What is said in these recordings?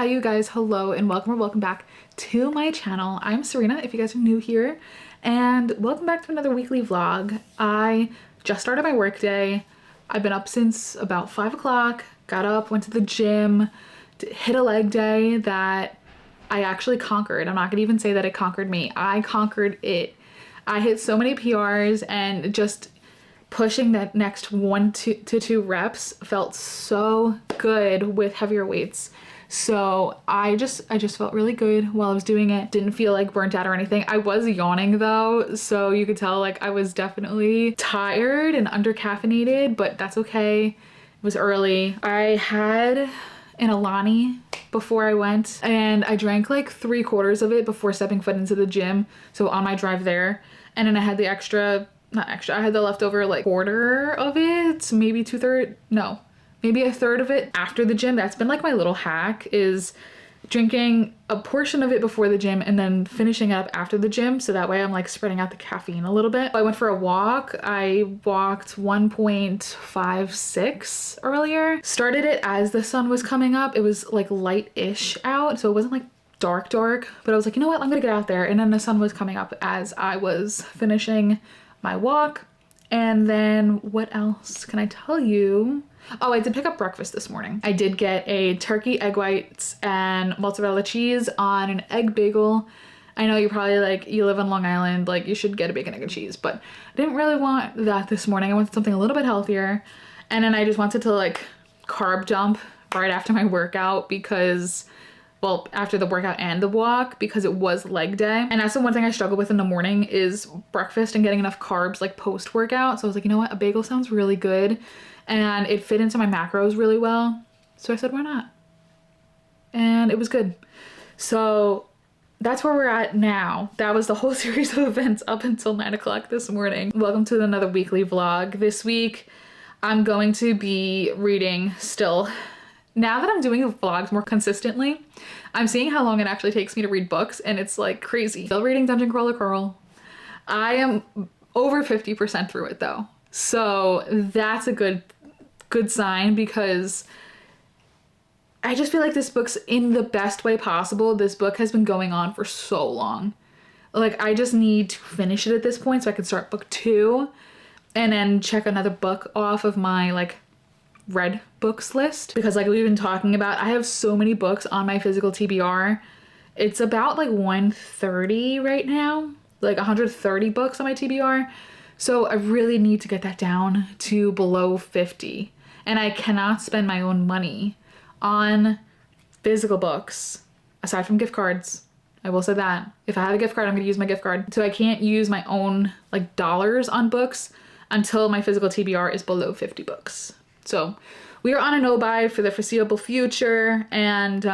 Hi you guys, hello and welcome or welcome back to my channel. I'm Serena if you guys are new here, and welcome back to another weekly vlog. I just started my work day. I've been up since about 5 o'clock, got up, went to the gym, hit a leg day that I actually conquered. I'm not gonna even say that it conquered me. I conquered it. I hit so many PRs, and just pushing that next 1 to 2 reps felt so good with heavier weights. So I just felt really good while I was doing it. Didn't feel like burnt out or anything. I was yawning though, so you could tell like I was definitely tired and under caffeinated, but that's okay. It was early. I had an Alani before I went, and I drank like 3/4 of it before stepping foot into the gym. So on my drive there, and then I had the I had the leftover like quarter of it, maybe 2/3, no, maybe 1/3 of it after the gym. That's been like my little hack, is drinking a portion of it before the gym and then finishing up after the gym, so that way I'm like spreading out the caffeine a little bit. I went for a walk. I walked 1.56 earlier. Started it as the sun was coming up. It was like light-ish out, so it wasn't like dark, but I was like, you know what, I'm gonna get out there. And then the sun was coming up as I was finishing my walk. And then what else can I tell you? Oh, I did pick up breakfast this morning. I did get a turkey, egg whites, and mozzarella cheese on an egg bagel. I know you're probably like, you live on Long Island, like you should get a bacon, egg, and cheese, but I didn't really want that this morning. I wanted something a little bit healthier. And then I just wanted to like carb dump right after my workout because, well, after the workout and the walk, because it was leg day. And that's the one thing I struggle with in the morning is breakfast and getting enough carbs like post workout. So I was like, you know what, a bagel sounds really good. And it fit into my macros really well. So I said, why not? And it was good. So that's where we're at now. That was the whole series of events up until 9 o'clock this morning. Welcome to another weekly vlog. This week, I'm going to be reading still. Now that I'm doing the vlogs more consistently, I'm seeing how long it actually takes me to read books, and it's like crazy. Still reading Dungeon Crawler Curl. I am over 50% through it though. So that's a good sign, because I just feel like this book's in the best way possible. This book has been going on for so long. Like I just need to finish it at this point so I can start book 2 and then check another book off of my like read books list, because like we've been talking about, I have so many books on my physical TBR. It's about like 130 right now, like 130 books on my TBR. So I really need to get that down to below 50. And I cannot spend my own money on physical books aside from gift cards. I will say that if I have a gift card, I'm gonna use my gift card. So I can't use my own like dollars on books until my physical TBR is below 50 books. So we are on a no buy for the foreseeable future, and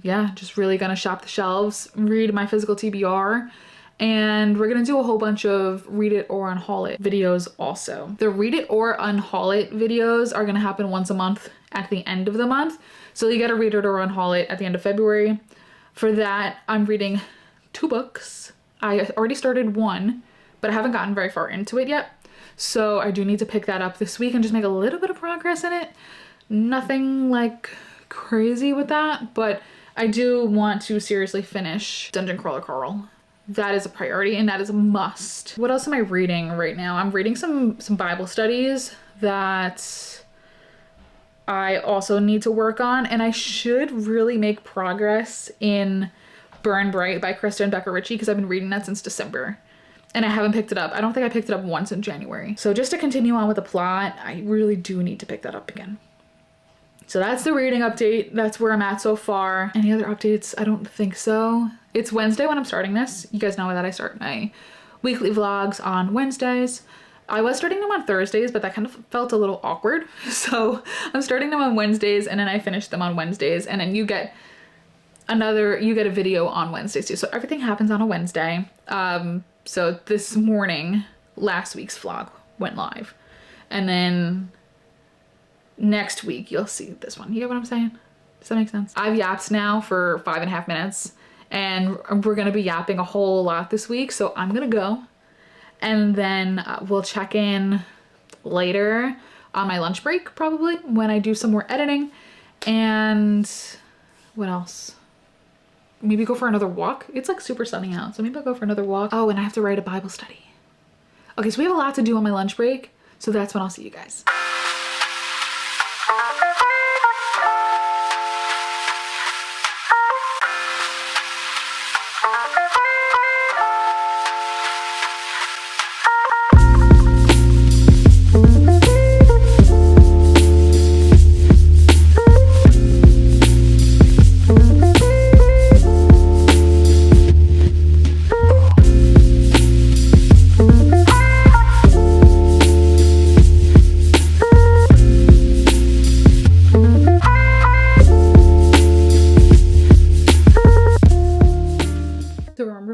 yeah, just really gonna shop the shelves, read my physical TBR, and we're gonna do a whole bunch of read it or unhaul it videos also. The read it or unhaul it videos are gonna happen once a month at the end of the month. So you gotta read it or unhaul it at the end of February. For that, I'm reading 2 books. I already started one, but I haven't gotten very far into it yet. So I do need to pick that up this week and just make a little bit of progress in it. Nothing like crazy with that, but I do want to seriously finish Dungeon Crawler Carl. That is a priority and that is a must. What else am I reading right now? I'm reading some Bible studies that I also need to work on, and I should really make progress in Burn Bright by Krista and Becca Ritchie, because I've been reading that since December. And I haven't picked it up. I don't think I picked it up once in January. So just to continue on with the plot, I really do need to pick that up again. So that's the reading update. That's where I'm at so far. Any other updates? I don't think so. It's Wednesday when I'm starting this. You guys know that I start my weekly vlogs on Wednesdays. I was starting them on Thursdays, but that kind of felt a little awkward. So I'm starting them on Wednesdays, and then I finish them on Wednesdays, and then you get a video on Wednesdays too. So everything happens on a Wednesday. So this morning, last week's vlog went live. And then next week, you'll see this one. You get what I'm saying? Does that make sense? I've yapped now for 5.5 minutes, and we're gonna be yapping a whole lot this week. So I'm gonna go, and then we'll check in later on my lunch break, probably when I do some more editing, and What else? Maybe go for another walk. It's like super sunny out, so maybe I'll go for another walk. Oh, and I have to write a Bible study. Okay, so we have a lot to do on my lunch break, so that's when I'll see you guys.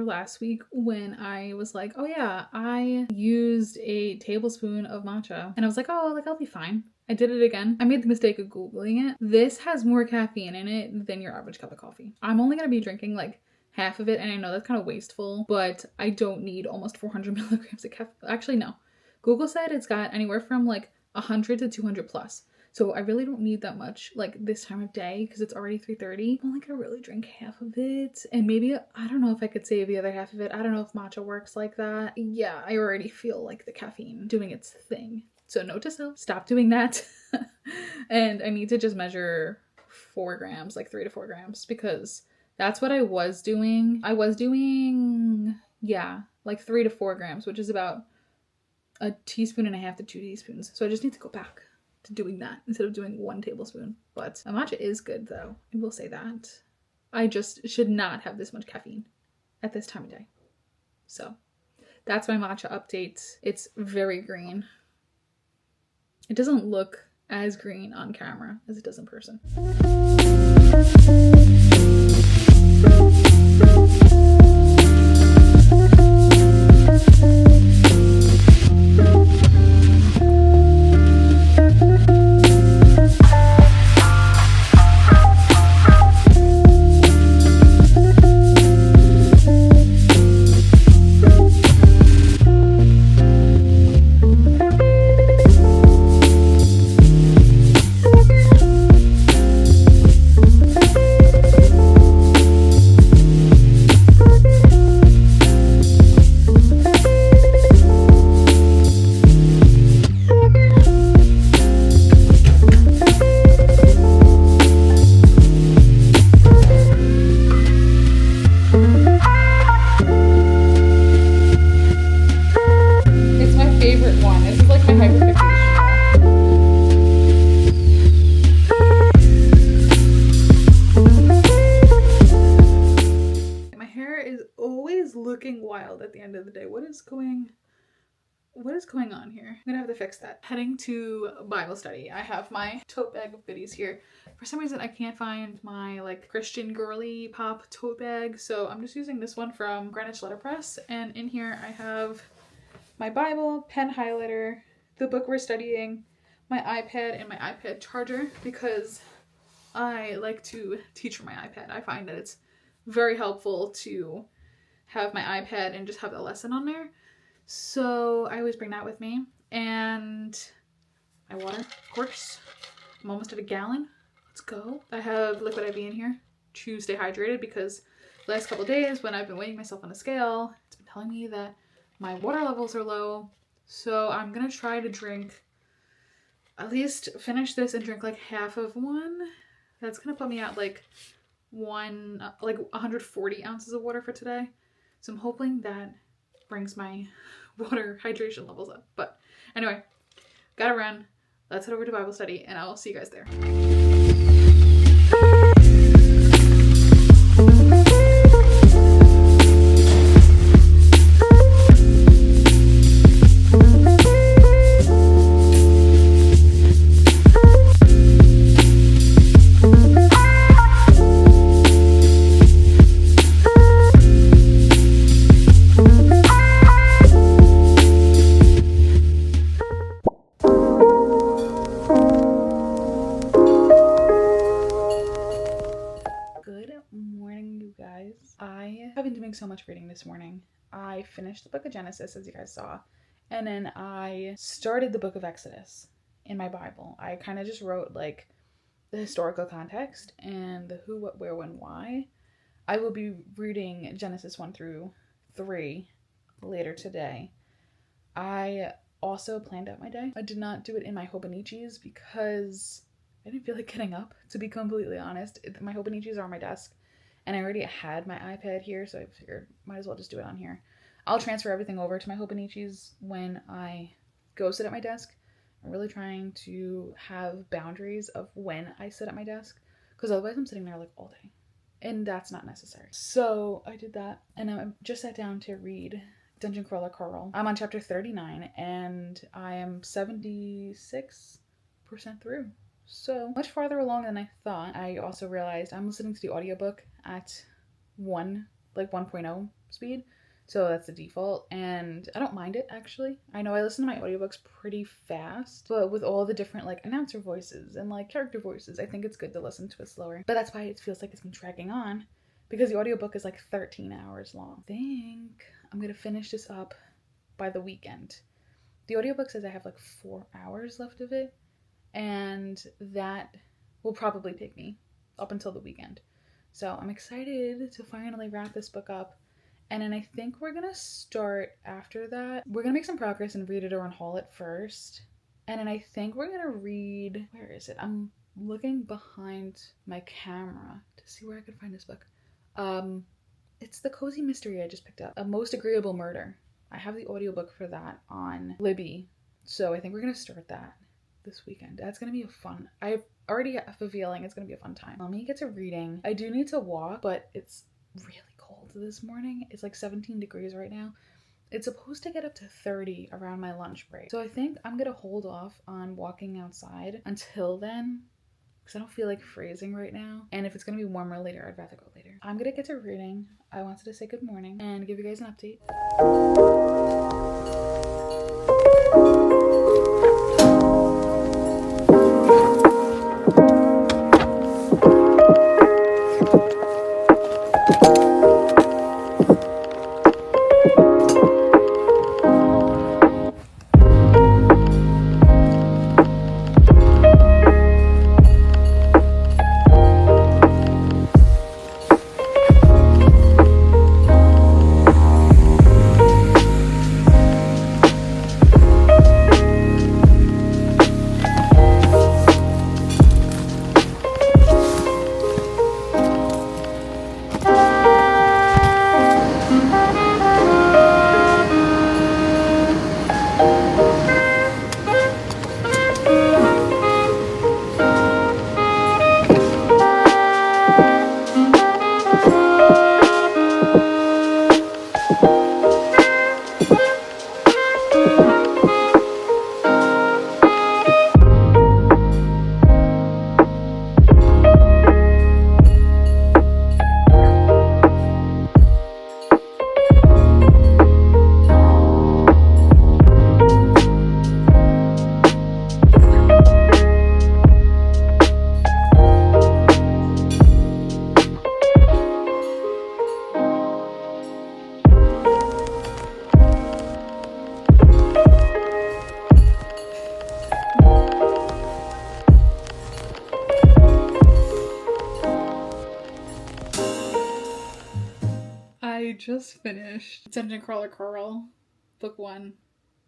Last week when I was like, oh yeah, I used a tablespoon of matcha and I was like, oh, like I'll be fine. I did it again. I made the mistake of Googling it. This has more caffeine in it than your average cup of coffee. I'm only gonna be drinking like half of it, and I know that's kind of wasteful, but I don't need almost 400 milligrams of caffeine. Actually, no. Google said it's got anywhere from like 100 to 200 plus. So I really don't need that much like this time of day because it's already 3:30. I'm only gonna really drink half of it. And maybe, I don't know if I could save the other half of it. I don't know if matcha works like that. Yeah, I already feel like the caffeine doing its thing. So note to self, stop doing that. And I need to just measure 4 grams, like 3 to 4 grams, because that's what I was doing. I was doing, yeah, like 3 to 4 grams, which is about a teaspoon and a half to 2 teaspoons. So I just need to go back to doing that instead of doing 1 tablespoon. But a matcha is good though. I will say that. I just should not have this much caffeine at this time of day. So that's my matcha update. It's very green. It doesn't look as green on camera as it does in person. Looking wild at the end of the day. What is going on here? I'm gonna have to fix that. Heading to Bible study. I have my tote bag of goodies here. For some reason I can't find my like Christian girly pop tote bag, so I'm just using this one from Greenwich Letterpress. And in here I have my Bible, pen highlighter, the book we're studying, my iPad, and my iPad charger, because I like to teach from my iPad. I find that it's very helpful to have my iPad and just have the lesson on there. So I always bring that with me. And my water, of course. I'm almost at a gallon. Let's go. I have liquid IV in here to stay hydrated, because the last couple days when I've been weighing myself on a scale, it's been telling me that my water levels are low. So I'm gonna try to drink, at least finish this and drink like half of one. That's gonna put me at like 140 ounces of water for today. So I'm hoping that brings my water hydration levels up. But anyway, gotta run. Let's head over to Bible study and I'll see you guys there. So much reading this morning. I finished the book of Genesis, as you guys saw, and then I started the book of Exodus in my Bible. I kind of just wrote like the historical context and the who, what, where, when, why, I will be reading Genesis 1 through 3 later today. I also planned out my day. I did not do it in my Hobonichis because I didn't feel like getting up, to be completely honest. My Hobonichis are on my desk, and I already had my iPad here, so I figured might as well just do it on here. I'll transfer everything over to my Hobonichis when I go sit at my desk. I'm really trying to have boundaries of when I sit at my desk, because otherwise I'm sitting there like all day, and that's not necessary. So I did that, and I just sat down to read Dungeon Crawler Carl. I'm on chapter 39, and I am 76% through. So much farther along than I thought. I also realized I'm listening to the audiobook at 1.0 speed. So that's the default, and I don't mind it, actually. I know I listen to my audiobooks pretty fast, but with all the different like announcer voices and like character voices, I think it's good to listen to it slower. But that's why it feels like it's been dragging on, because the audiobook is like 13 hours long. I think I'm gonna finish this up by the weekend. The audiobook says I have like 4 hours left of it, and that will probably take me up until the weekend. So I'm excited to finally wrap this book up. And then I think we're going to start after that. We're going to make some progress and read it or unhaul it first. And then I think we're going to read... Where is it? I'm looking behind my camera to see where I could find this book. It's the cozy mystery I just picked up. A Most Agreeable Murder. I have the audiobook for that on Libby. So I think we're going to start that this weekend. That's going to be a fun... I already have a feeling it's going to be a fun time. Let me get to reading. I do need to walk, but it's really cold this morning. It's like 17 degrees right now. It's supposed to get up to 30 around my lunch break. So I think I'm gonna hold off on walking outside until then, because I don't feel like freezing right now. And if it's gonna be warmer later, I'd rather go later. I'm gonna get to reading. I wanted to say good morning and give you guys an update. I just finished Dungeon Crawler Carl, book 1.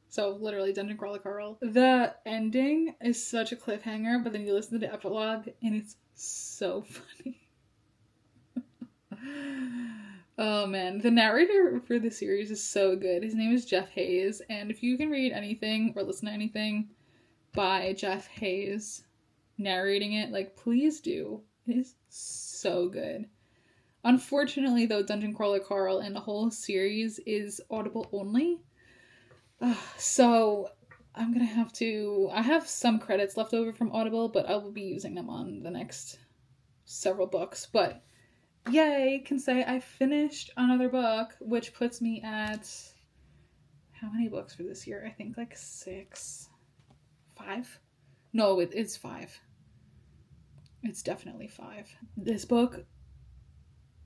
So literally Dungeon Crawler Carl. The ending is such a cliffhanger, but then you listen to the epilogue and it's so funny. Oh man, the narrator for the series is so good. His name is Jeff Hayes, and if you can read anything or listen to anything by Jeff Hayes narrating it, like, please do. It is so good. Unfortunately, though, Dungeon Crawler Carl and the whole series is Audible only. So I'm gonna have to... I have some credits left over from Audible, but I will be using them on the next several books. But yay, can say I finished another book, which puts me at... How many books for this year? I think like 6. 5? No, it's 5. It's definitely 5. This book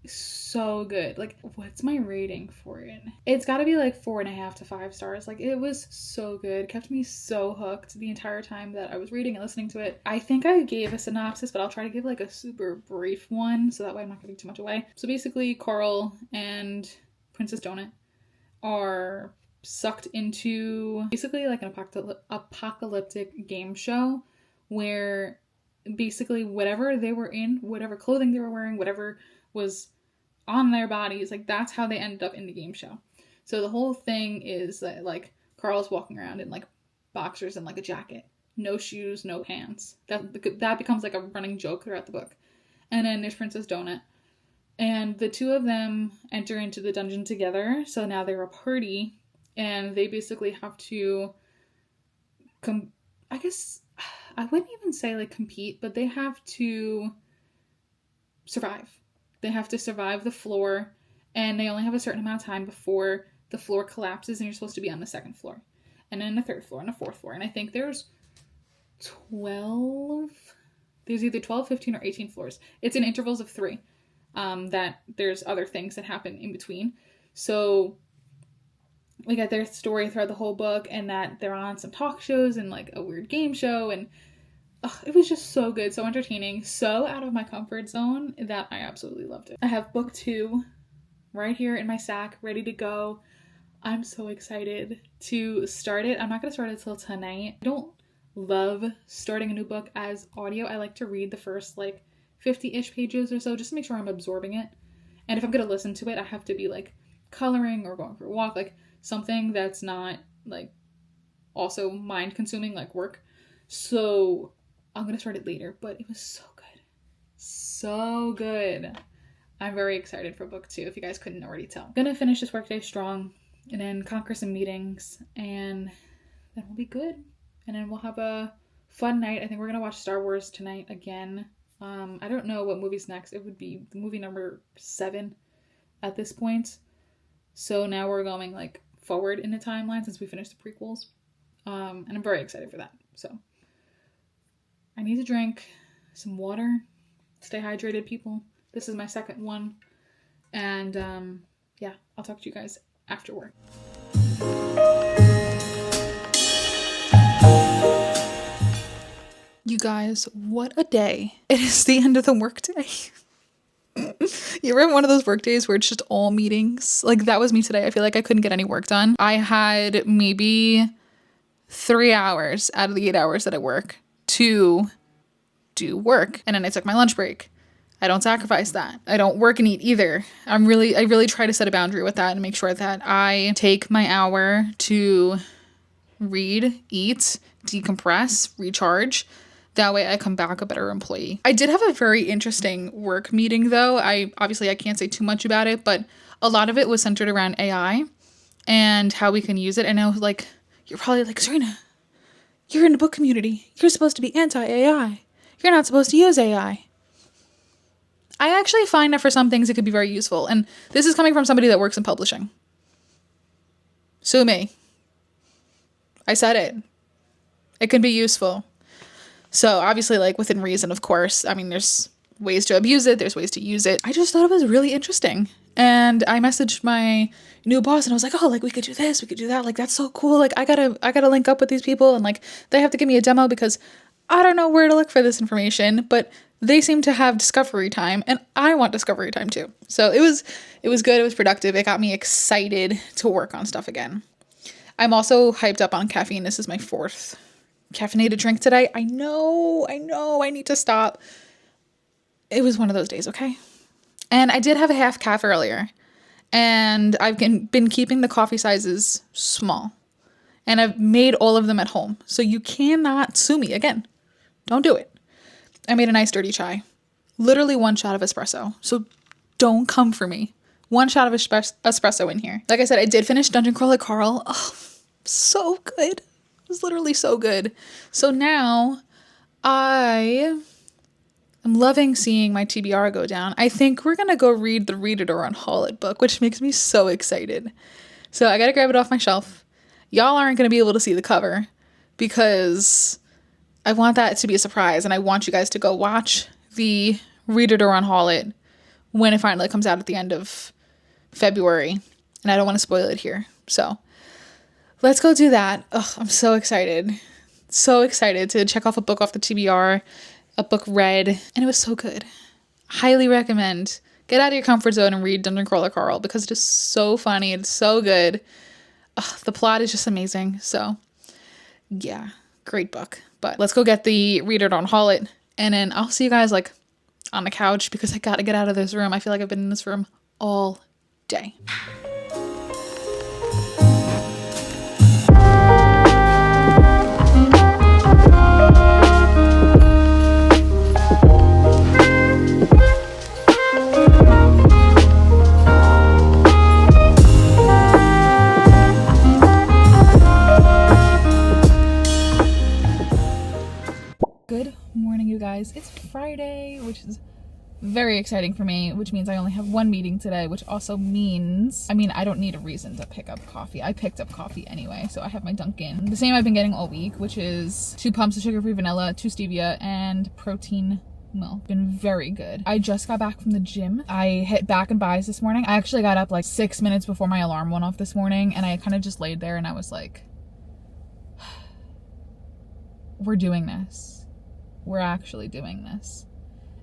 So good. Like, what's my rating for it? It's got to be like 4.5 to 5 stars. Like, it was so good. It kept me so hooked the entire time that I was reading and listening to it. I think I gave a synopsis, but I'll try to give like a super brief one so that way I'm not giving too much away. So basically, Carl and Princess Donut are sucked into basically like an apocalyptic game show where basically whatever they were in, whatever clothing they were wearing, whatever was on their bodies, like that's how they ended up in the game show. So the whole thing is that like Carl's walking around in like boxers and like a jacket, no shoes, no pants. That becomes like a running joke throughout the book. And then there's Princess Donut, and the two of them enter into the dungeon together. So now they're a party, and they basically have to I guess I wouldn't even say like compete, but they have to survive. They have to survive the floor, and they only have a certain amount of time before the floor collapses and you're supposed to be on the second floor, and then the third floor and the fourth floor. And I think there's 12, there's either 12, 15, or 18 floors. It's in intervals of 3. That there's other things that happen in between. So we get their story throughout the whole book, and that they're on some talk shows and like a weird game show, and it was just so good, so entertaining, so out of my comfort zone that I absolutely loved it. I have book 2 right here in my sack, ready to go. I'm so excited to start it. I'm not going to start it till tonight. I don't love starting a new book as audio. I like to read the first like 50-ish pages or so just to make sure I'm absorbing it. And if I'm going to listen to it, I have to be like coloring or going for a walk, like something that's not like also mind consuming like work. So I'm going to start it later, but it was so good. So good. I'm very excited for book 2, if you guys couldn't already tell. I'm going to finish this workday strong and then conquer some meetings, and then we'll be good. And then we'll have a fun night. I think we're going to watch Star Wars tonight again. I don't know what movie's next. It would be movie number 7 at this point. So now we're going like forward in the timeline since we finished the prequels. And I'm very excited for that. So I need to drink some water. Stay hydrated, people. This is my second one. And yeah, I'll talk to you guys after work. You guys, what a day. It is the end of the workday. You ever have one of those work days where it's just all meetings? Like that was me today. I feel like I couldn't get any work done. I had maybe 3 hours out of the 8 hours that I work to do work. And then I took my lunch break. I don't sacrifice that. I don't work and eat either. I really try to set a boundary with that and make sure that I take my hour to read, eat, decompress, recharge. That way I come back a better employee. I did have a very interesting work meeting though. I can't say too much about it, but a lot of it was centered around AI and how we can use it. I know like, you're probably like, Serena, you're in the book community. You're supposed to be anti-AI. You're not supposed to use AI. I actually find that for some things it could be very useful. And this is coming from somebody that works in publishing. Sue me. I said it. It can be useful. So obviously, like within reason, of course. I mean, there's ways to abuse it. There's ways to use it. I just thought it was really interesting. And I messaged my new boss and I was like, oh, like we could do this, we could do that. Like, that's so cool. Like I gotta link up with these people, and like they have to give me a demo because I don't know where to look for this information, but they seem to have discovery time and I want discovery time too. So it was good. It was productive. It got me excited to work on stuff again. I'm also hyped up on caffeine. This is my 4th caffeinated drink today. I know, I need to stop. It was one of those days, okay? And I did have a half calf earlier, and I've been keeping the coffee sizes small, and I've made all of them at home. So you cannot sue me again. Don't do it. I made a nice dirty chai, literally 1 shot of espresso. So don't come for me. 1 shot of espresso in here. Like I said, I did finish Dungeon Crawl at Carl. Oh, so good. It was literally so good. So now I am loving seeing my TBR go down. I think we're going to go read the Ereader on Hallett book, which makes me so excited. So I got to grab it off my shelf. Y'all aren't going to be able to see the cover because I want that to be a surprise, and I want you guys to go watch the Ereader on Hallett when it finally comes out at the end of February, and I don't want to spoil it here. So let's go do that. Ugh, I'm so excited. So excited to check off a book off the TBR, a book read, and it was so good. Highly recommend. Get out of your comfort zone and read Dungeon Crawler Carl because it is so funny. It's so good. Ugh, the plot is just amazing. So yeah, great book. But let's go get the reader, don't haul it. And then I'll see you guys like on the couch because I gotta get out of this room. I feel like I've been in this room all day. Good morning, you guys. It's Friday, which is very exciting for me, which means I only have one meeting today, which also means, I don't need a reason to pick up coffee. I picked up coffee anyway, so I have my Dunkin'. The same I've been getting all week, which is 2 pumps of sugar-free vanilla, 2 stevia, and protein milk. Been very good. I just got back from the gym. I hit back and buys this morning. I actually got up like 6 minutes before my alarm went off this morning, and I kind of just laid there and I was like, we're doing this. We're actually doing this.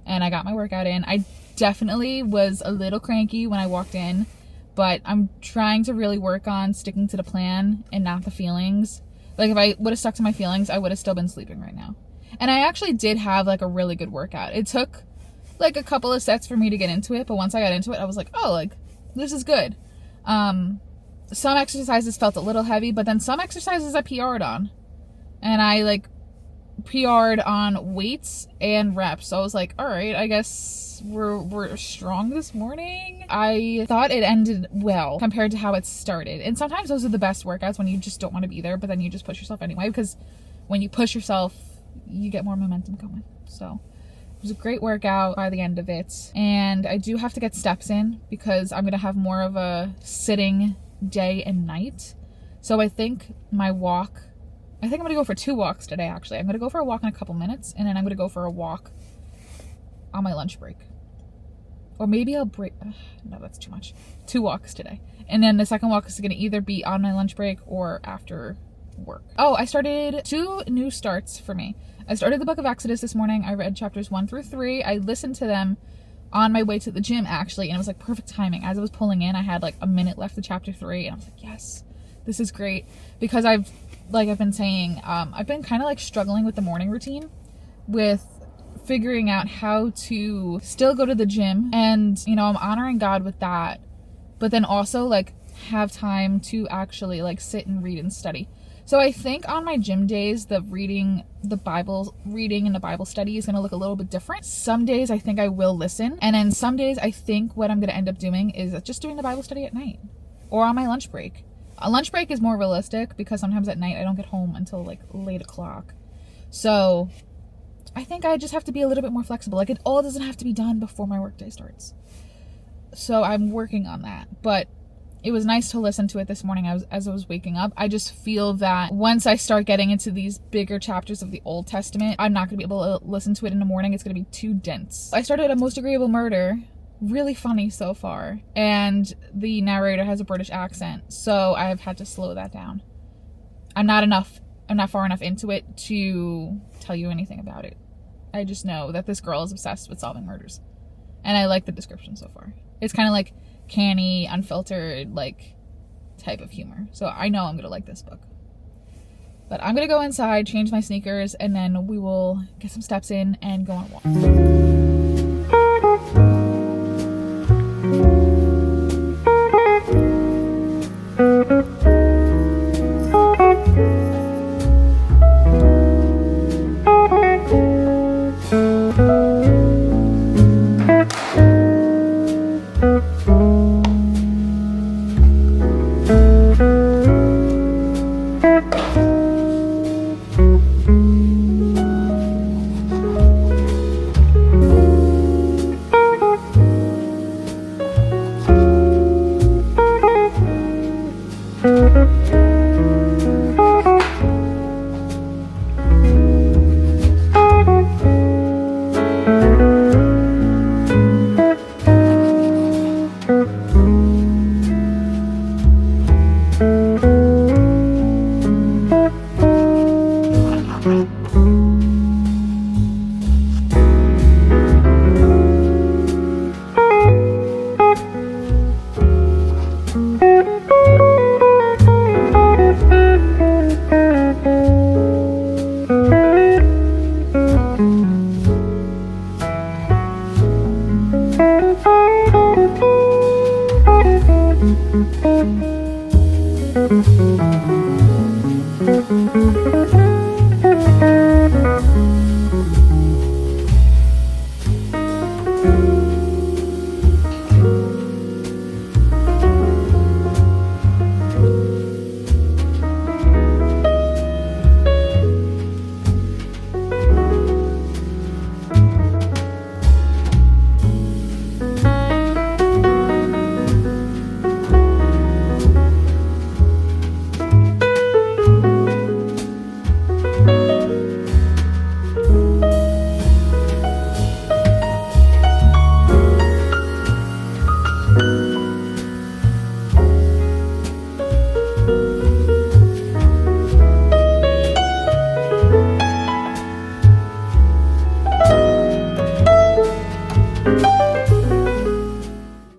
And I got my workout in. I definitely was a little cranky when I walked in, but I'm trying to really work on sticking to the plan and not the feelings. Like if I would have stuck to my feelings, I would have still been sleeping right now. And I actually did have like a really good workout. It took like a couple of sets for me to get into it, but once I got into it, I was like, oh, like this is good. Some exercises felt a little heavy, but then some exercises I PR'd on. And I like PR'd on weights and reps. So I was like, all right, I guess we're strong this morning. I thought it ended well compared to how it started. And sometimes those are the best workouts when you just don't want to be there, but then you just push yourself anyway, because when you push yourself, you get more momentum going. So it was a great workout by the end of it. And I do have to get steps in because I'm going to have more of a sitting day and night. So I think I'm going to go for 2 walks today, actually. I'm going to go for a walk in a couple minutes, and then I'm going to go for a walk on my lunch break. Or maybe I'll break... no, that's too much. 2 walks today. And then the second walk is going to either be on my lunch break or after work. Oh, I started 2 new starts for me. I started the Book of Exodus this morning. I read chapters 1 through 3. I listened to them on my way to the gym, actually, and it was like perfect timing. As I was pulling in, I had like a minute left of chapter 3, and I was like, yes, this is great. Because I've been saying, I've been kind of like struggling with the morning routine, with figuring out how to still go to the gym, and I'm honoring God with that, but then also like have time to actually like sit and read and study. So I think on my gym days, the Bible reading and the Bible study is going to look a little bit different. Some days I think I will listen, and then some days I think what I'm going to end up doing is just doing the Bible study at night or on my lunch break. A lunch break is more realistic because sometimes at night I don't get home until like late o'clock. So I think I just have to be a little bit more flexible. Like it all doesn't have to be done before my workday starts. So I'm working on that. But it was nice to listen to it this morning as I was waking up. I just feel that once I start getting into these bigger chapters of the Old Testament, I'm not going to be able to listen to it in the morning. It's going to be too dense. I started A Most Agreeable Murder. Really funny so far, and the narrator has a British accent, so I've had to slow that down. I'm not far enough into it to tell you anything about it. I just know that this girl is obsessed with solving murders, and I like the description so far. It's kind of like canny, unfiltered, like type of humor, so I know I'm gonna like this book. But I'm gonna go inside, change my sneakers, and then we will get some steps in and go on a walk.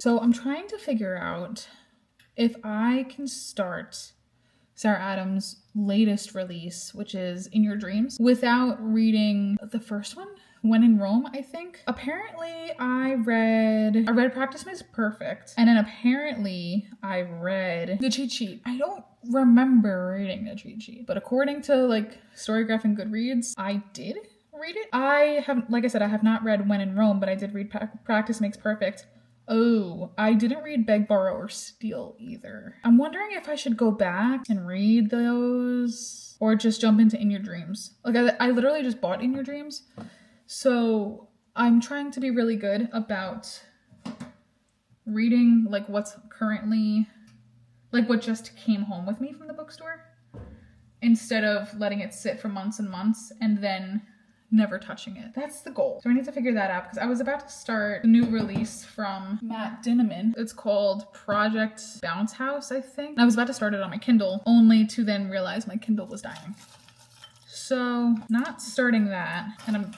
So I'm trying to figure out if I can start Sarah Adams' latest release, which is In Your Dreams, without reading the first one, When in Rome, I think. Apparently I read Practice Makes Perfect, and then apparently I read the cheat sheet. I don't remember reading the cheat sheet, but according to like Storygraph and Goodreads, I did read it. I have, like I said, I have not read When in Rome, but I did read Practice Makes Perfect. Oh, I didn't read Beg, Borrow, or Steal either. I'm wondering if I should go back and read those or just jump into In Your Dreams. Like I literally just bought In Your Dreams. So I'm trying to be really good about reading like what's currently, like what just came home with me from the bookstore, instead of letting it sit for months and months and then never touching it. That's the goal. So I need to figure that out because I was about to start a new release from Matt Dinniman. It's called Project Bounce House, I think. And I was about to start it on my Kindle, only to then realize my Kindle was dying. So not starting that, and I'm,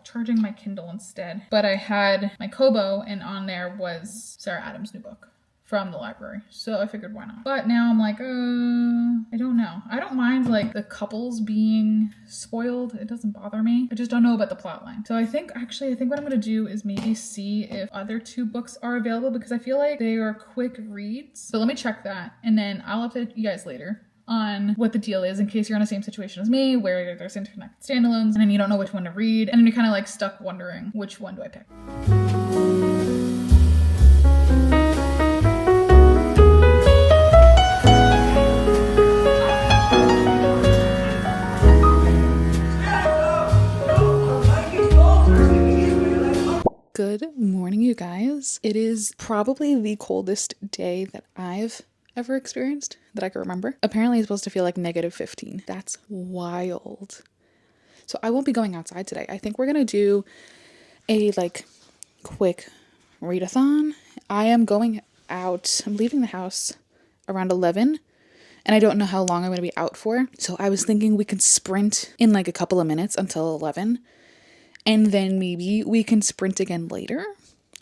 charging my Kindle instead. But I had my Kobo, and on there was Sarah Adams' new book from the library. So I figured, why not? But now I'm like, I don't know. I don't mind like the couples being spoiled. It doesn't bother me. I just don't know about the plot line. So I think what I'm gonna do is maybe see if other 2 books are available, because I feel like they are quick reads. So let me check that, and then I'll update you guys later on what the deal is, in case you're in the same situation as me where there's interconnected standalones and then you don't know which one to read, and then you're kind of like stuck wondering which one do I pick. Good morning, you guys. It is probably the coldest day that I've ever experienced that I can remember. Apparently it's supposed to feel like -15. That's wild. So I won't be going outside today. I think we're gonna do a like quick readathon. I am going out. I'm leaving the house around 11, and I don't know how long I'm gonna be out for. So I was thinking we could sprint in like a couple of minutes until 11. And then maybe we can sprint again later?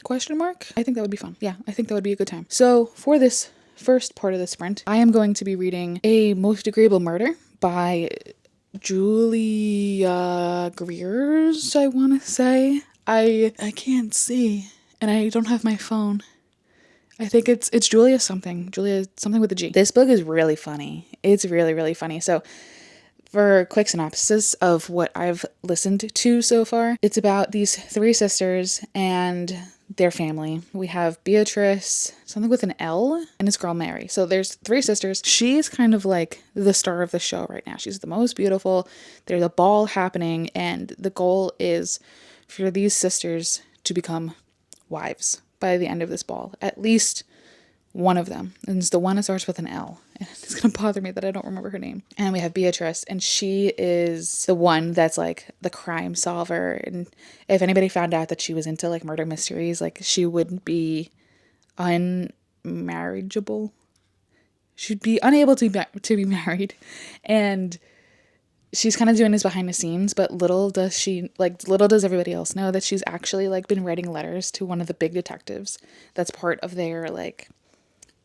Question mark? I think that would be fun. Yeah, I think that would be a good time. So for this first part of the sprint, I am going to be reading A Most Agreeable Murder by Julia Greers, I want to say. I can't see, and I don't have my phone. I think it's Julia something with a G. This book is really funny. It's really, really funny. So for a quick synopsis of what I've listened to so far, it's about these 3 sisters and their family. We have Beatrice, something with an L, and his girl Mary. So there's 3 sisters. She's kind of like the star of the show right now. She's the most beautiful. There's a ball happening, and the goal is for these sisters to become wives by the end of this ball. At least one of them. And it's the one that starts with an L. And it's going to bother me that I don't remember her name. And we have Beatrice, and she is the one that's like the crime solver. And if anybody found out that she was into like murder mysteries, like she wouldn't be unmarriageable. She'd be unable to be married. And she's kind of doing this behind the scenes, but little does everybody else know that she's actually like been writing letters to one of the big detectives that's part of their like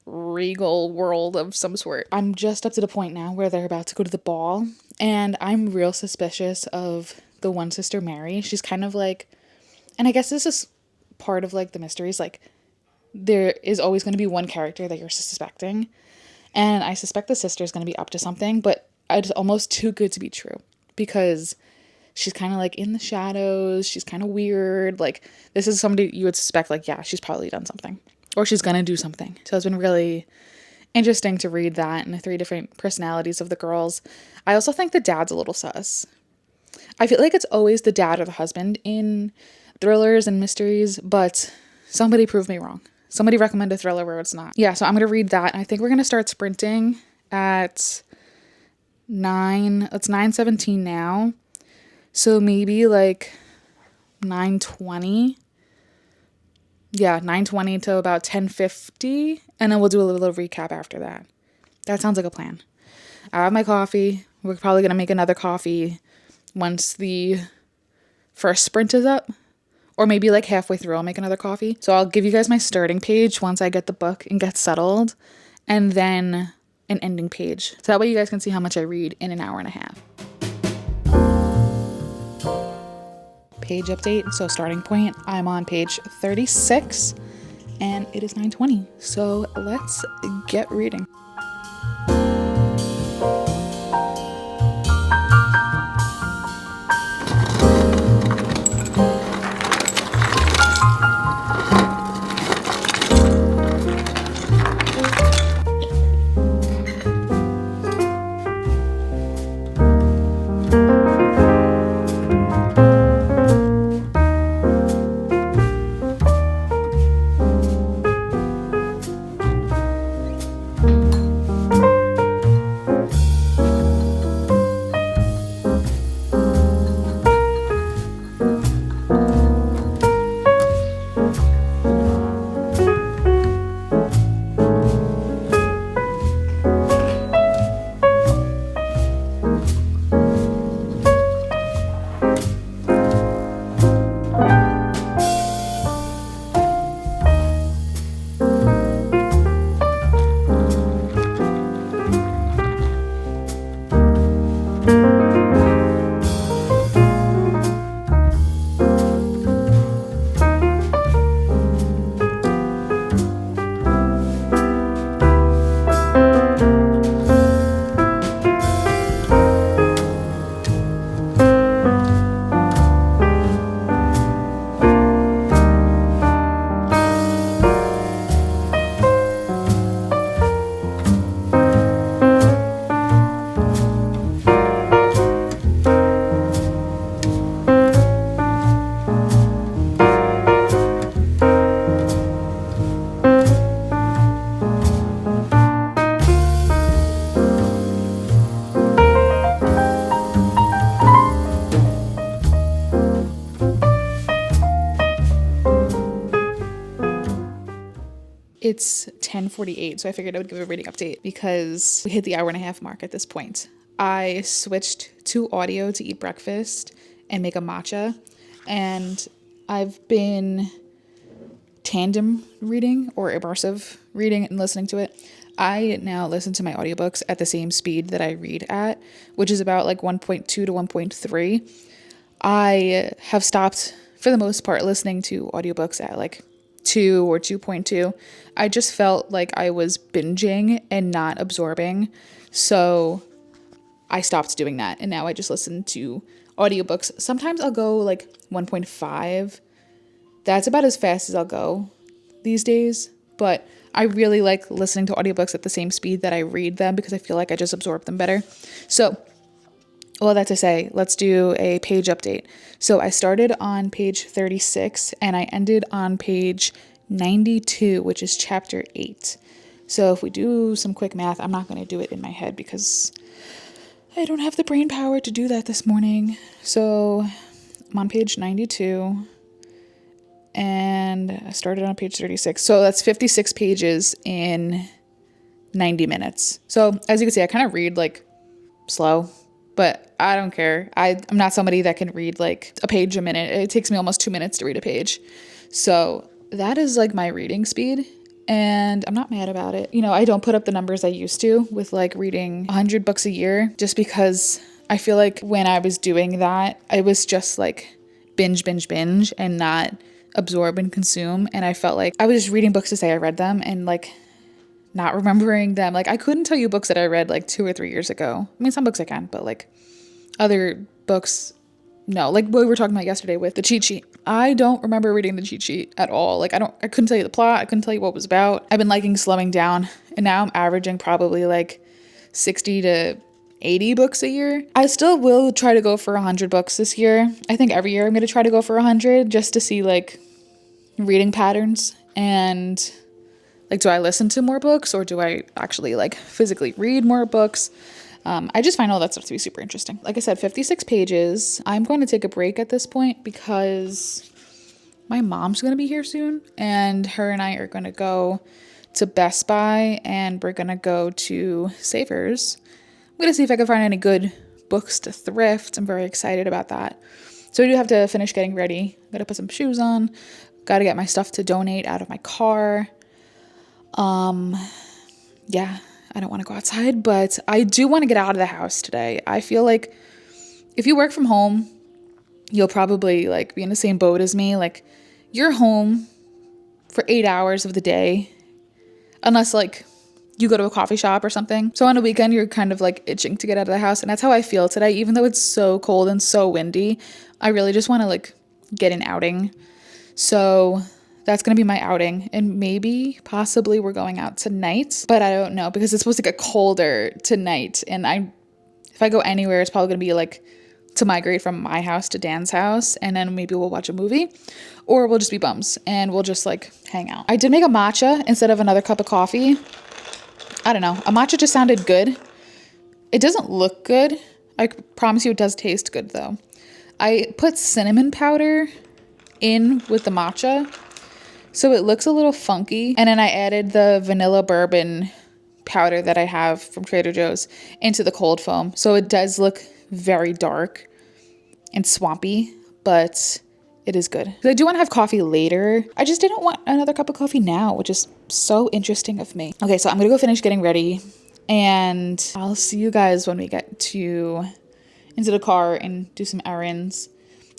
regal world of some sort. I'm just up to the point now where they're about to go to the ball, and I'm real suspicious of the one sister, Mary. She's kind of like, and I guess this is part of like the mysteries, like there is always going to be one character that you're suspecting, and I suspect the sister is going to be up to something, but it's almost too good to be true, because she's kind of like in the shadows, she's kind of weird, like this is somebody you would suspect, like, yeah, she's probably done something. Or she's going to do something. So it's been really interesting to read that, and the 3 different personalities of the girls. I also think the dad's a little sus. I feel like it's always the dad or the husband in thrillers and mysteries, but somebody proved me wrong. Somebody recommend a thriller where it's not. Yeah, so I'm going to read that. And I think we're going to start sprinting at 9. It's 9:17 now. So maybe like 9:20. Yeah, 9:20 to about 10:50, and then we'll do a little recap after that. That sounds like a plan. I have my coffee. We're probably going to make another coffee once the first sprint is up, or maybe like halfway through I'll make another coffee. So I'll give you guys my starting page once I get the book and get settled, and then an ending page. So that way you guys can see how much I read in an hour and a half. Page update. So starting point, I'm on page 36 and it is 9:20. So let's get reading. It's 10:48, so I figured I would give a reading update because we hit the hour and a half mark at this point. I switched to audio to eat breakfast and make a matcha, and I've been tandem reading or immersive reading and listening to it. I now listen to my audiobooks at the same speed that I read at, which is about like 1.2 to 1.3. I have stopped, for the most part, listening to audiobooks at like 2 or 2.2. I just felt like I was binging and not absorbing. So I stopped doing that. And now I just listen to audiobooks. Sometimes I'll go like 1.5. That's about as fast as I'll go these days. But I really like listening to audiobooks at the same speed that I read them because I feel like I just absorb them better. So all that to say, let's do a page update. So I started on page 36 and I ended on page 92, which is chapter 8. So if we do some quick math, I'm not going to do it in my head because I don't have the brain power to do that this morning. So I'm on page 92 and I started on page 36. So that's 56 pages in 90 minutes. So as you can see, I kind of read like slow, but I don't care. I'm not somebody that can read like a page a minute. It takes me almost 2 minutes to read a page. So that is like my reading speed, and I'm not mad about it. You know, I don't put up the numbers I used to with like reading 100 books a year, just because I feel like when I was doing that, I was just like binge and not absorb and consume. And I felt like I was just reading books to say I read them and like not remembering them. Like I couldn't tell you books that I read like 2 or 3 years ago. I mean, some books I can, but like other books, no. Like what we were talking about yesterday with the cheat sheet. I don't remember reading the cheat sheet at all. Like I couldn't tell you the plot. I couldn't tell you what it was about. I've been liking slowing down, and now I'm averaging probably like 60 to 80 books a year. I still will try to go for 100 books this year. I think every year I'm going to try to go for 100 just to see like reading patterns and like, do I listen to more books or do I actually like physically read more books? I just find all that stuff to be super interesting. Like I said, 56 pages. I'm going to take a break at this point because my mom's going to be here soon, and her and I are going to go to Best Buy and we're going to go to Savers. I'm going to see if I can find any good books to thrift. I'm very excited about that. So I do have to finish getting ready. Gotta put some shoes on. Gotta get my stuff to donate out of my car. Yeah, I don't want to go outside, but I do want to get out of the house today. I feel like if you work from home, you'll probably like be in the same boat as me. Like you're home for 8 hours of the day, unless like you go to a coffee shop or something. So on a weekend, you're kind of like itching to get out of the house. And that's how I feel today. Even though it's so cold and so windy, I really just want to like get an outing. So that's going to be my outing. And maybe possibly we're going out tonight, but I don't know because it's supposed to get colder tonight. And if I go anywhere, it's probably going to be like to migrate from my house to Dan's house. And then maybe we'll watch a movie or we'll just be bums and we'll just like hang out. I did make a matcha instead of another cup of coffee. I don't know. A matcha just sounded good. It doesn't look good. I promise you it does taste good though. I put cinnamon powder in with the matcha, so it looks a little funky. And then I added the vanilla bourbon powder that I have from Trader Joe's into the cold foam. So it does look very dark and swampy, but it is good. I do want to have coffee later. I just didn't want another cup of coffee now, which is so interesting of me. Okay, so I'm gonna go finish getting ready and I'll see you guys when we get into the car and do some errands.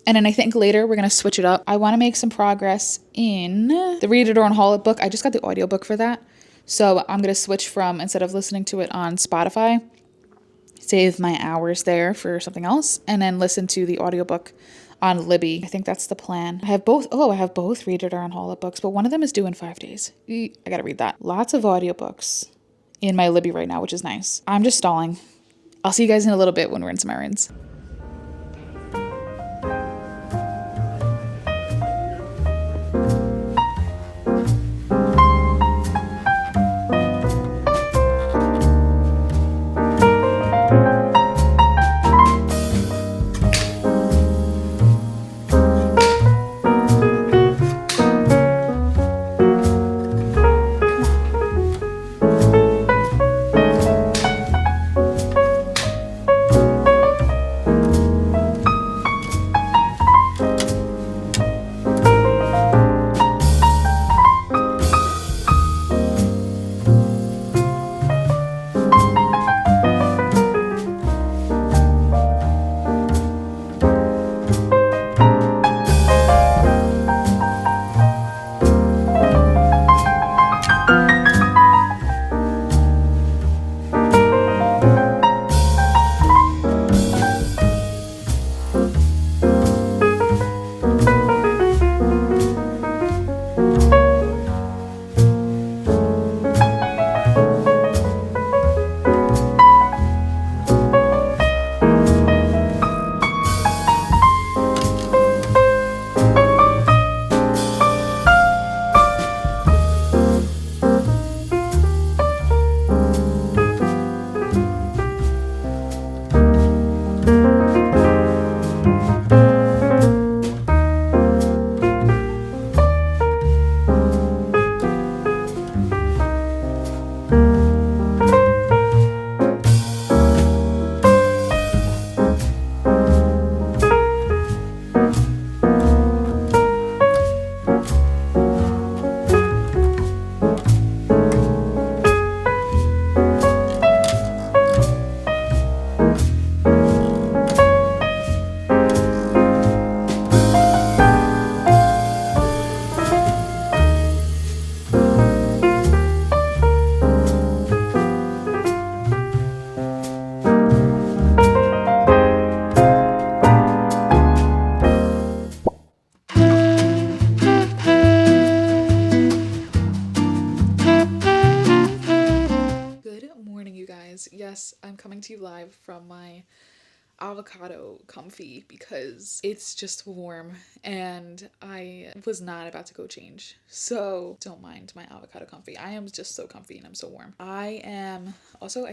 And then I think later we're gonna switch it up. I wanna make some progress in the Read It or Unhaul It book. I just got the audiobook for that. So I'm gonna switch from, instead of listening to it on Spotify, save my hours there for something else, and then listen to the audiobook on Libby. I think that's the plan. I have both Read It or Unhaul It books, but one of them is due in 5 days. I gotta read that. Lots of audiobooks in my Libby right now, which is nice. I'm just stalling. I'll see you guys in a little bit when we're in some errands. Yes, I'm coming to you live from my avocado comfy because it's just warm and I was not about to go change. So don't mind my avocado comfy. I am just so comfy and I'm so warm. I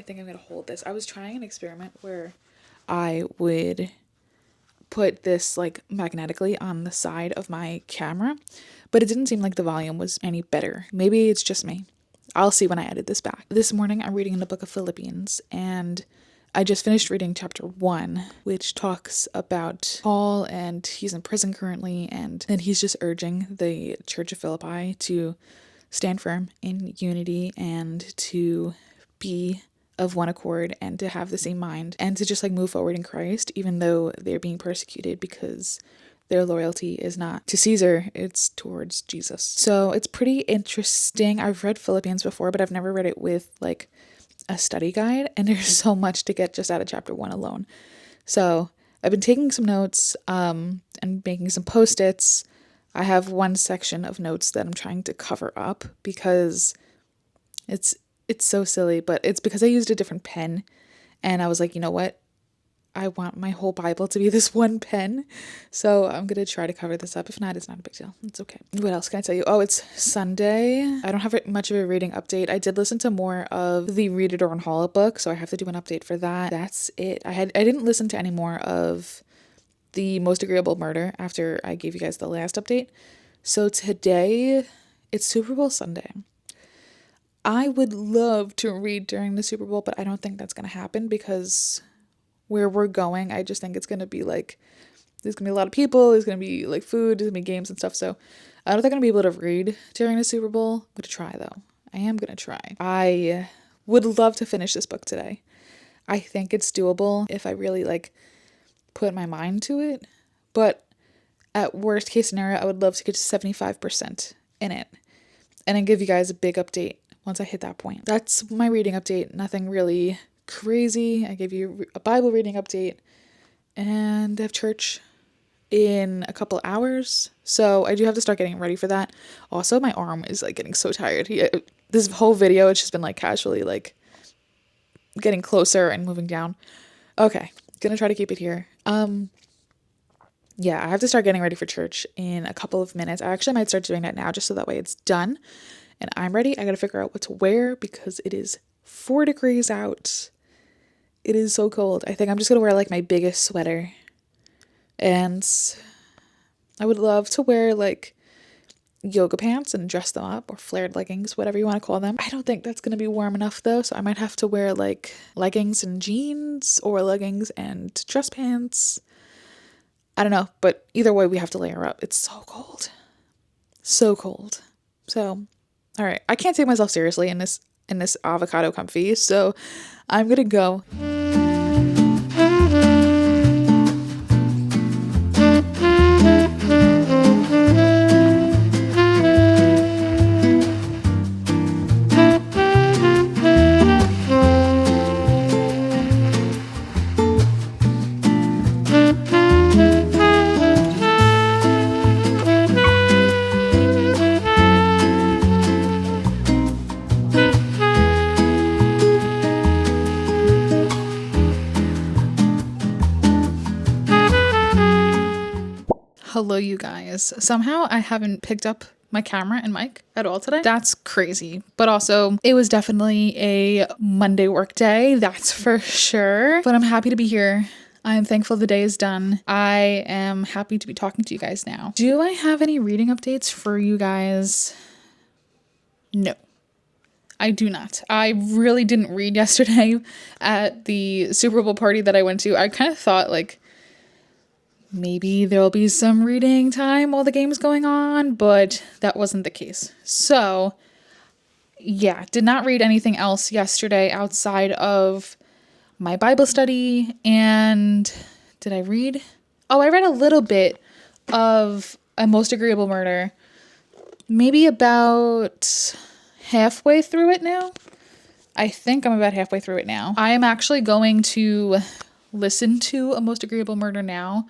think I'm gonna hold this. I was trying an experiment where I would put this like magnetically on the side of my camera, but it didn't seem like the volume was any better. Maybe it's just me. I'll see when I edit this back. This morning I'm reading in the book of Philippians and I just finished reading chapter 1, which talks about Paul, and he's in prison currently, and then he's just urging the Church of Philippi to stand firm in unity and to be of one accord and to have the same mind and to just like move forward in Christ, even though they're being persecuted, because their loyalty is not to Caesar, it's towards Jesus. So it's pretty interesting. I've read Philippians before, but I've never read it with like a study guide, and there's so much to get just out of chapter 1 alone. So I've been taking some notes and making some post-its. I have one section of notes that I'm trying to cover up because it's so silly, but it's because I used a different pen, and I was like, you know what? I want my whole Bible to be this one pen. So I'm going to try to cover this up. If not, it's not a big deal. It's okay. What else can I tell you? Oh, it's Sunday. I don't have much of a reading update. I did listen to more of the Reader on Hall book, so I have to do an update for that. That's it. I didn't listen to any more of The Most Agreeable Murder after I gave you guys the last update. So today, it's Super Bowl Sunday. I would love to read during the Super Bowl, but I don't think that's going to happen because where we're going, I just think it's going to be like, there's going to be a lot of people, there's going to be like food, there's going to be games and stuff. So I don't think I'm going to be able to read during the Super Bowl. I'm going to try though. I am going to try. I would love to finish this book today. I think it's doable if I really like put my mind to it. But at worst case scenario, I would love to get to 75% in it and then give you guys a big update once I hit that point. That's my reading update. Nothing really crazy. I gave you a Bible reading update, and I have church in a couple hours, so I do have to start getting ready for that. Also, my arm is like getting so tired. This whole video, it's just been like casually like getting closer and moving down. Okay, gonna try to keep it here. Yeah, I have to start getting ready for church in a couple of minutes. I actually might start doing that now just so that way it's done and I'm ready. I gotta figure out what to wear because it is 4 degrees out. It is so cold. I think I'm just gonna wear like my biggest sweater, and I would love to wear like yoga pants and dress them up, or flared leggings, whatever you want to call them. I don't think that's gonna be warm enough though, so I might have to wear like leggings and jeans or leggings and dress pants. I don't know, but either way we have to layer up. It's so cold. So cold. So, all right, I can't take myself seriously in this avocado comfy, so I'm gonna go. Hello, you guys. Somehow I haven't picked up my camera and mic at all today. That's crazy. But also, it was definitely a Monday work day, that's for sure. But I'm happy to be here. I'm thankful the day is done. I am happy to be talking to you guys now. Do I have any reading updates for you guys? No. I do not. I really didn't read yesterday at the Super Bowl party that I went to. I kind of thought like, maybe there'll be some reading time while the game's going on, but that wasn't the case. So, yeah, did not read anything else yesterday outside of my Bible study. And did I read? Oh, I read a little bit of A Most Agreeable Murder. Maybe about halfway through it now. I think I'm about halfway through it now. I am actually going to listen to A Most Agreeable Murder now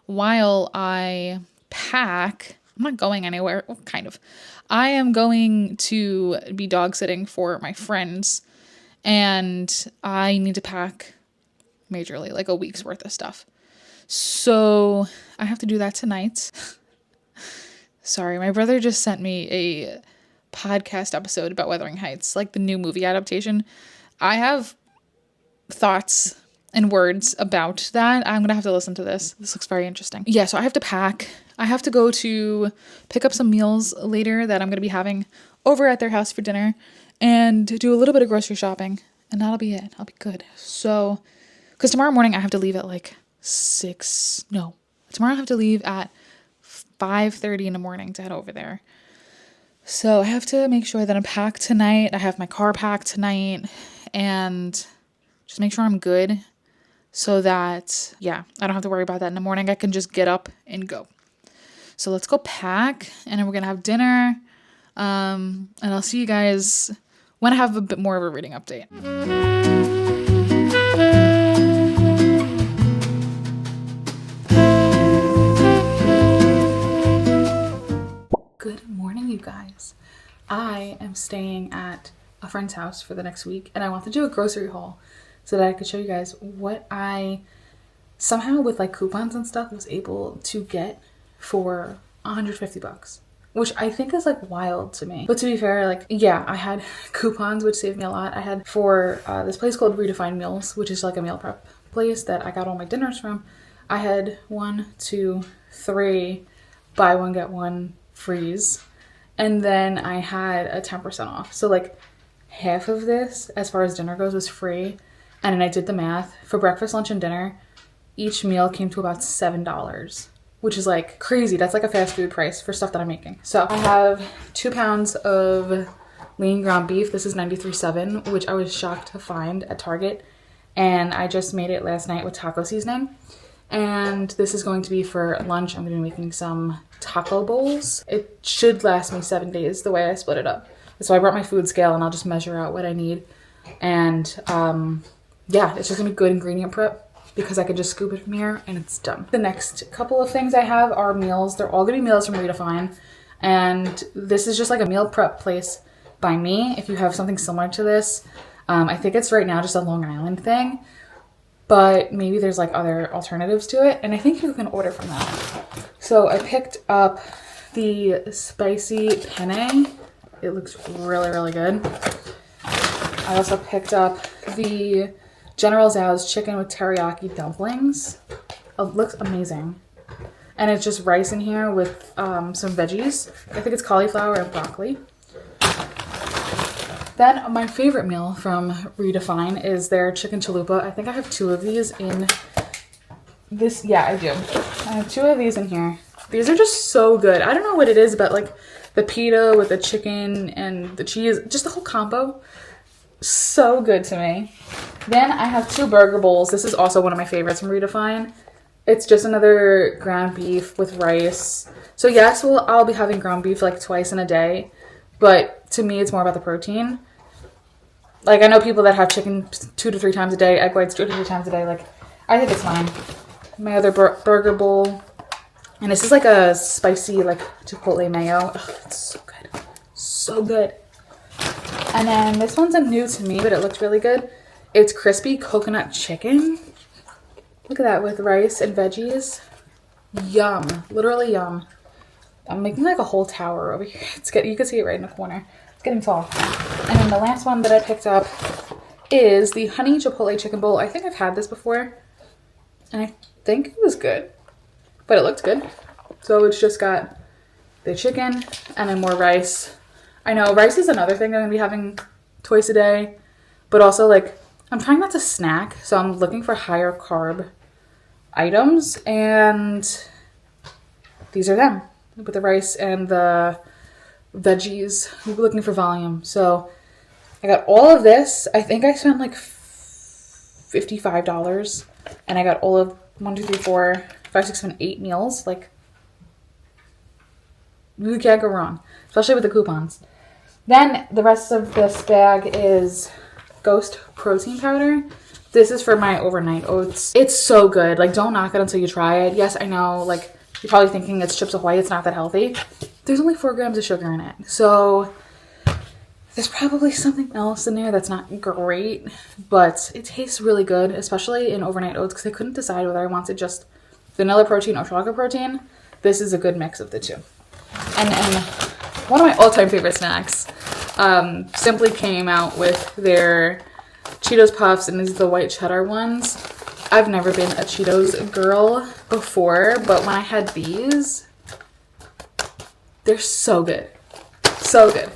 while I pack. I'm not going anywhere. Well, kind of. I am going to be dog sitting for my friends, and I need to pack majorly, like a week's worth of stuff. So I have to do that tonight. Sorry, my brother just sent me a podcast episode about Wuthering Heights, like the new movie adaptation. I have thoughts and words about that. I'm gonna have to listen to this. This looks very interesting. Yeah, so I have to pack. I have to go to pick up some meals later that I'm gonna be having over at their house for dinner and do a little bit of grocery shopping, and that'll be it. I'll be good. So because tomorrow morning I have to leave at like 6. No, tomorrow I have to leave at 5:30 in the morning to head over there. So I have to make sure that I'm packed tonight. I have my car packed tonight and just make sure I'm good so that, yeah, I don't have to worry about that in the morning. I can just get up and go. So let's go pack and then we're going to have dinner. And I'll see you guys when I have a bit more of a reading update. Good morning, you guys. I am staying at a friend's house for the next week and I want to do a grocery haul so that I could show you guys what I somehow with like coupons and stuff was able to get for $150, which I think is like wild to me. But to be fair, like, yeah, I had coupons, which saved me a lot. I had for this place called Redefined Meals, which is like a meal prep place that I got all my dinners from. I had 1, 2, 3 buy one get one freeze, and then I had a 10% off. So like half of this, as far as dinner goes, was free. And then I did the math for breakfast, lunch, and dinner. Each meal came to about $7, which is like crazy. That's like a fast food price for stuff that I'm making. So I have 2 pounds of lean ground beef. This is 93.7, which I was shocked to find at Target. And I just made it last night with taco seasoning. And this is going to be for lunch. I'm going to be making some taco bowls. It should last me 7 days the way I split it up. So I brought my food scale and I'll just measure out what I need. And yeah, it's just going to be good ingredient prep because I can just scoop it from here and it's done. The next couple of things I have are meals. They're all going to be meals from Redefine. And this is just like a meal prep place by me. If you have something similar to this, I think it's right now just a Long Island thing. But maybe there's like other alternatives to it. And I think you can order from that. So I picked up the spicy penne. It looks really, really good. I also picked up the General Tso's chicken with teriyaki dumplings. It looks amazing. And it's just rice in here with some veggies. I think it's cauliflower and broccoli. Then my favorite meal from Redefine is their chicken chalupa. I think I have 2 of these in this. Yeah, I do. I have 2 of these in here. These are just so good. I don't know what it is, but like the pita with the chicken and the cheese, just the whole combo. So good to me. Then I have 2 burger bowls. This is also one of my favorites from Redefine. It's just another ground beef with rice. So yes, I'll be having ground beef like twice in a day. But to me, it's more about the protein. Like, I know people that have chicken 2 to 3 times a day, egg whites 2 to 3 times a day. Like, I think it's fine. My other burger bowl. And this is like a spicy, like, chipotle mayo. Ugh, it's so good. So good. And then this one's new to me, but it looks really good. It's crispy coconut chicken. Look at that with rice and veggies. Yum. Literally yum. I'm making like a whole tower over here. You can see it right in the corner. It's getting tall. And then the last one that I picked up is the honey chipotle chicken bowl. I think I've had this before. And I think it was good. But it looked good. So it's just got the chicken and then more rice. I know rice is another thing I'm going to be having twice a day. But also like I'm trying not to snack. So I'm looking for higher carb items. And these are them. With the rice and the veggies. We're looking for volume. So I got all of this. I think I spent like $55. And I got all of 1, 2, 3, 4, 5, 6, 7, 8 meals. Like, you can't go wrong. Especially with the coupons. Then the rest of this bag is Ghost protein powder. This is for my overnight oats. It's so good. Like, don't knock it until you try it. Yes, I know, like, you're probably thinking it's Chips Ahoy. It's not that healthy. There's only 4 grams of sugar in it. So there's probably something else in there that's not great. But it tastes really good, especially in overnight oats, because I couldn't decide whether I wanted just vanilla protein or chocolate protein. This is a good mix of the two. And one of my all-time favorite snacks Simply came out with their Cheetos Puffs, and these are the white cheddar ones. I've never been a Cheetos girl before, but when I had these, they're so good. So good.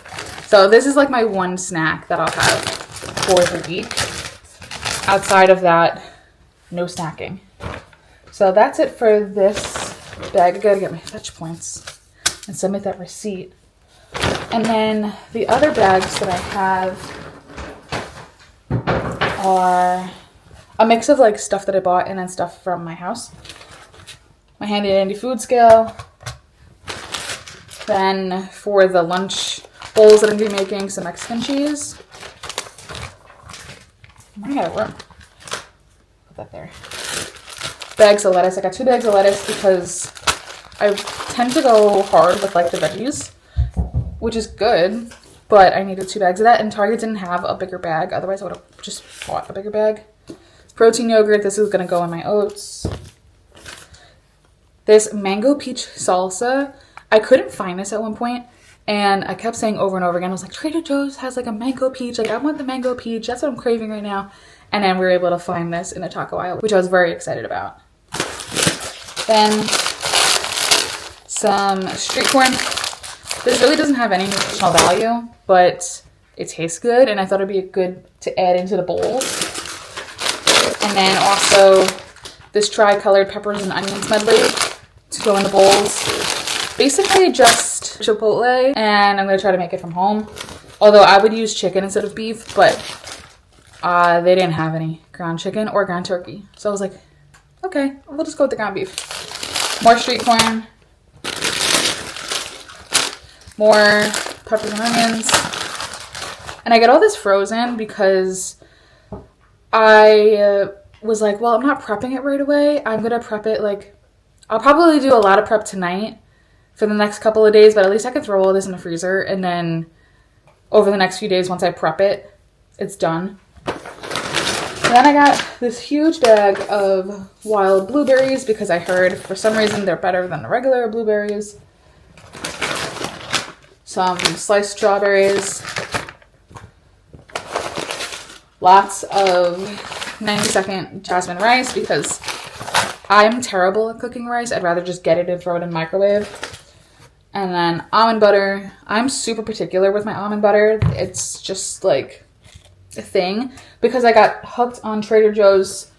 So this is like my one snack that I'll have for the week. Outside of that, no snacking. So that's it for this bag. I gotta get my fetch points and submit that receipt. And then the other bags that I have are a mix of like stuff that I bought and then stuff from my house. My handy dandy food scale. Then for the lunch bowls that I'm going to be making, some Mexican cheese. I'm running out of room. Put that there. Bags of lettuce. I got 2 bags of lettuce because I tend to go hard with like the veggies, which is good, but I needed 2 bags of that, and Target didn't have a bigger bag. Otherwise, I would have just bought a bigger bag. Protein yogurt. This is going to go in my oats. This mango peach salsa. I couldn't find this at one point, and I kept saying over and over again, I was like, Trader Joe's has like a mango peach. Like, I want the mango peach. That's what I'm craving right now. And then we were able to find this in the taco aisle, which I was very excited about. Then some street corn. This really doesn't have any nutritional value, but it tastes good, and I thought it'd be good to add into the bowls. And then also this tri-colored peppers and onions medley to go in the bowls. Basically just Chipotle, and I'm going to try to make it from home. Although I would use chicken instead of beef, but they didn't have any ground chicken or ground turkey. So I was like, okay, we'll just go with the ground beef. More street corn. More peppers and onions. And I get all this frozen because I was like, well, I'm not prepping it right away. I'm going to prep it like, I'll probably do a lot of prep tonight for the next couple of days, but at least I can throw all this in the freezer, and then over the next few days, once I prep it, it's done. And then I got this huge bag of wild blueberries because I heard for some reason they're better than the regular blueberries. Some sliced strawberries. Lots of 90-second jasmine rice because I'm terrible at cooking rice. I'd rather just get it and throw it in the microwave. And then almond butter. I'm super particular with my almond butter. It's just like a thing because I got hooked on Trader Joe's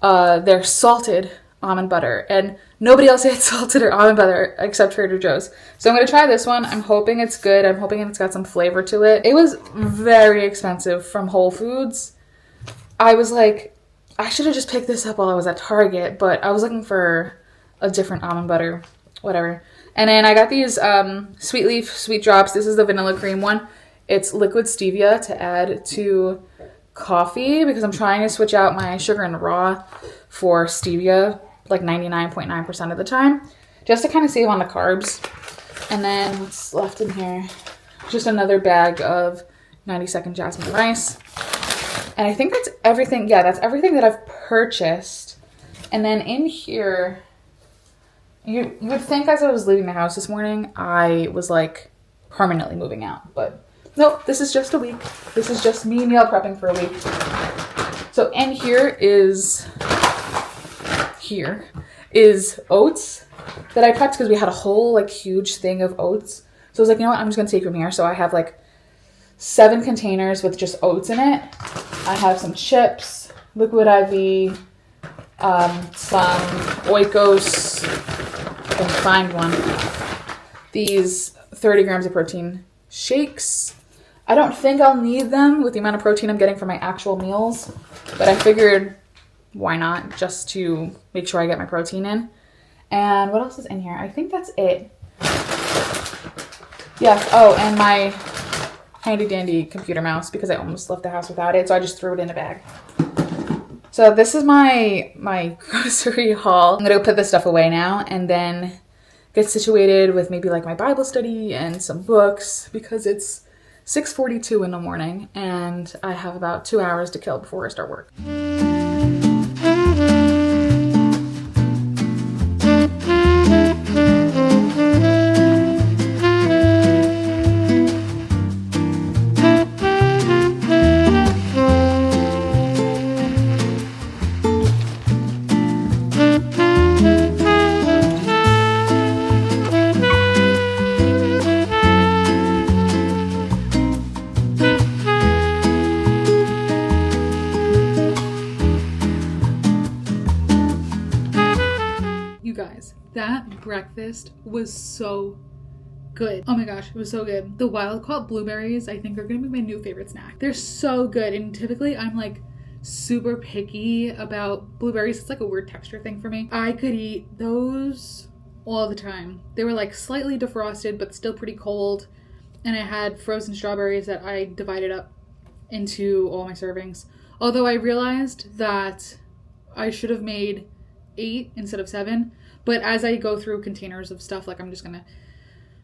their salted almond butter, and nobody else had salted or almond butter except Trader Joe's. So I'm going to try this one. I'm hoping it's good. I'm hoping it's got some flavor to it. It was very expensive from Whole Foods. I was like, I should have just picked this up while I was at Target, but I was looking for a different almond butter, whatever. And then I got these Sweet Leaf Sweet Drops. This is the vanilla cream one. It's liquid stevia to add to coffee because I'm trying to switch out my sugar and raw for stevia like 99.9% of the time, just to kind of save on the carbs. And then what's left in here? Just another bag of 90-second jasmine rice. And I think that's everything. Yeah, that's everything that I've purchased. And then in here, you would think as I was leaving the house this morning, I was like permanently moving out. But no, this is just a week. This is just me meal prepping for a week. So in here is oats that I prepped because we had a whole like huge thing of oats. So I was like, you know what? I'm just going to take from here. So I have like 7 containers with just oats in it. I have some chips, liquid IV, some Oikos, if I can find one. These 30 grams of protein shakes. I don't think I'll need them with the amount of protein I'm getting from my actual meals, but I figured why not, just to make sure I get my protein in. And what else is in here? I think that's it. Yeah, oh, and my handy dandy computer mouse because I almost left the house without it, so I just threw it in a bag. So this is my grocery haul. I'm gonna go put this stuff away now and then get situated with maybe like my Bible study and some books because it's 6:42 in the morning and I have about 2 hours to kill before I start work. breakfast was so good. Oh my gosh, it was so good. The wild caught blueberries, I think, are gonna be my new favorite snack. They're so good, and typically I'm like super picky about blueberries. It's like a weird texture thing for me. I could eat those all the time. They were like slightly defrosted, but still pretty cold. And I had frozen strawberries that I divided up into all my servings. Although I realized that I should have made 8 instead of 7. But as I go through containers of stuff, like I'm just gonna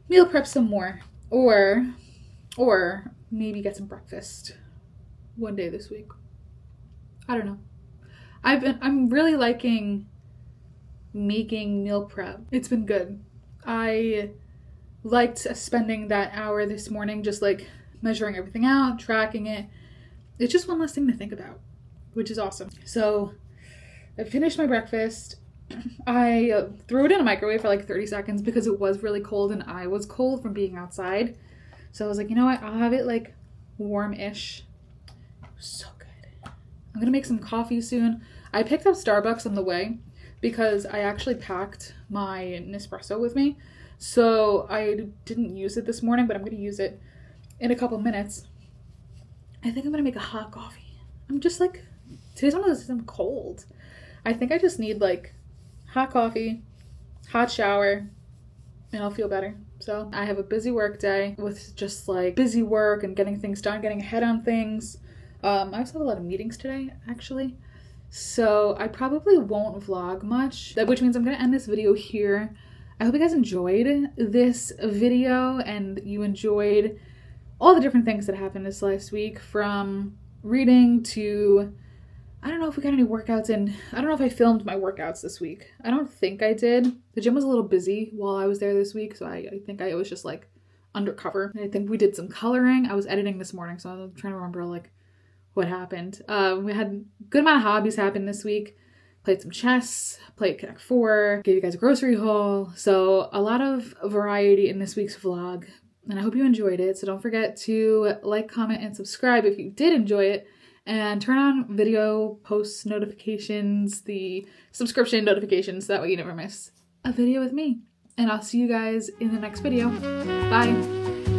meal prep some more. Or maybe get some breakfast one day this week. I don't know. I'm really liking making meal prep. It's been good. I liked spending that hour this morning just like measuring everything out, tracking it. It's just one less thing to think about, which is awesome. So I finished my breakfast. I threw it in a microwave for like 30 seconds because it was really cold and I was cold from being outside. So I was like, you know what? I'll have it like warm-ish. So good. I'm gonna make some coffee soon. I picked up Starbucks on the way because I actually packed my Nespresso with me. So I didn't use it this morning, but I'm gonna use it in a couple minutes. I think I'm gonna make a hot coffee. I'm just like, today's one of those days I'm cold. I think I just need like hot coffee, hot shower, and I'll feel better. So I have a busy work day with just like busy work and getting things done, getting ahead on things. I also have a lot of meetings today, actually. So I probably won't vlog much, which means I'm gonna end this video here. I hope you guys enjoyed this video and you enjoyed all the different things that happened this last week, from reading to, I don't know if we got any workouts in. I don't know if I filmed my workouts this week. I don't think I did. The gym was a little busy while I was there this week, so I think I was just like undercover. I think we did some coloring. I was editing this morning, so I'm trying to remember like what happened. We had a good amount of hobbies happen this week. Played some chess, played Connect 4, gave you guys a grocery haul. So a lot of variety in this week's vlog. And I hope you enjoyed it. So don't forget to like, comment, and subscribe if you did enjoy it. And turn on video post notifications, the subscription notifications. That way you never miss a video with me. And I'll see you guys in the next video. Bye.